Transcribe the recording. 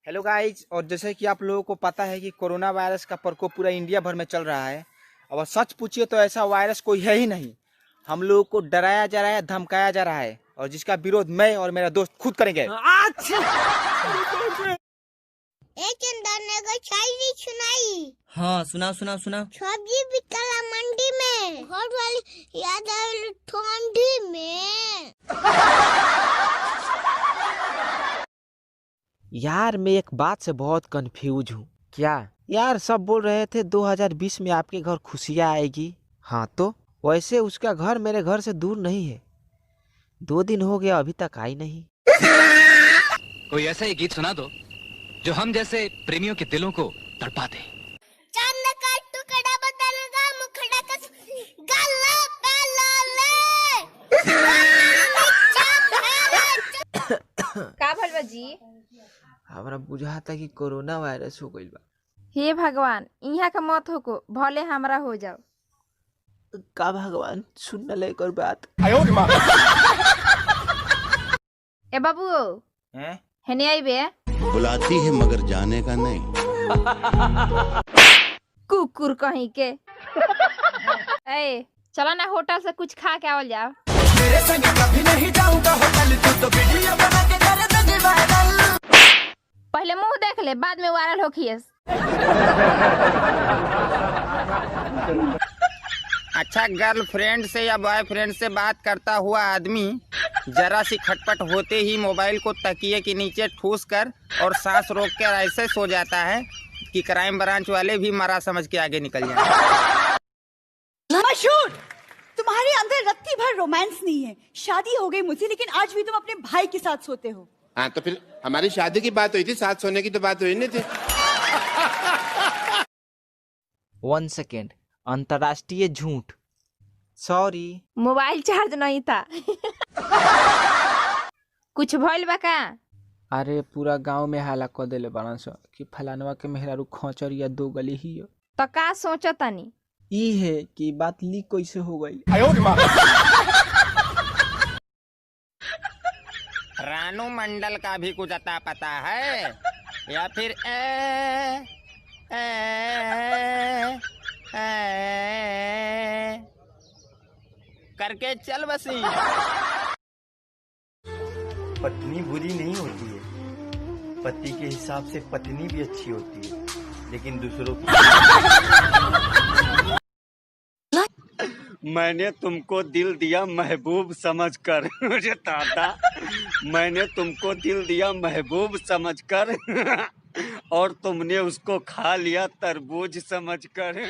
Hello guys, और जैसे कि आप लोगों को पता है कि कोरोना वायरस का प्रकोप पूरा इंडिया भर में चल रहा है। अब सच पूछिए तो ऐसा वायरस कोई है ही नहीं। हम लोगों को डराया जा रहा है, धमकाया जा रहा है, और जिसका विरोध मैं और मेरा दोस्त खुद करेंगे। चंदन ने कोई शायरी सुनाई। हाँ, सुनाओ सुनाओ सुनाओ। सब्जी बिकला मंडी में, घर वाली याद आवे ठंडी में। यार मैं एक बात से बहुत कंफ्यूज हूँ। क्या यार? सब बोल रहे थे 2020 में आपके घर खुशियाँ आएगी। हाँ तो वैसे उसका घर मेरे घर से दूर नहीं है। 2 दिन हो गया अभी तक आई नहीं। कोई ऐसा ही गीत सुना दो जो हम जैसे प्रेमियों के दिलों को तड़पा दे। चांद का टुकड़ा बदलगा मुखड़ा का गला पहले का भलवा जी? हमरा बुझाता कि कोरोना वायरस हो गइल बा। हे भगवान, यहाँ का मत हो को भले हमरा हो जाओ। का भगवान सुन न ले कर बात। ए बाबू, हेने आइबे। बुलाती है मगर जाने का नहीं। कुकुर कहीं के। ए चला ना होटल से कुछ खा के आवल जाओ। तेरे संग कभी नहीं जाऊंगा होटल, तू तो वीडियो बना के कर देगी वायरल। पहले मुंह देख ले, बाद में वायरल होखियस। अच्छा, गर्लफ्रेंड से या बॉयफ्रेंड से बात करता हुआ आदमी जरा सी खटपट होते ही मोबाइल को तकिए के नीचे ठूस कर और सांस रोक कर ऐसे सो जाता है कि क्राइम ब्रांच वाले भी मरा समझ के आगे निकल जाए। मशहूर, तुम्हारे अंदर रत्ती भर रोमांस नहीं है। शादी हो गई मुझसे, लेकिन आज भी तुम अपने भाई के साथ सोते हो। हाँ तो फिर हमारी शादी की बात हुई थी, साथ सोने की तो बात हुई नहीं थी। 1 सेकेंड, अंतर्राष्ट्रीय झूठ। सॉरी, मोबाइल चार्ज नहीं था। कुछ भइल बा का? अरे पूरा गांव में हाला क देले बारन स कि फलानवा के मेहरारू खोचर या 2 गली ही हो। तो का सोचतनी? ई है कि बात लीक कैसे हो गई। रानू मंडल का भी कुछ अता पता है या फिर करके चल बसी। पत्नी बुरी नहीं होती है, पति के हिसाब से पत्नी भी अच्छी होती है, लेकिन दूसरों की। मैंने तुमको दिल दिया महबूब समझकर। मुझे दादा, मैंने तुमको दिल दिया महबूब समझकर और तुमने उसको खा लिया तरबूज समझकर।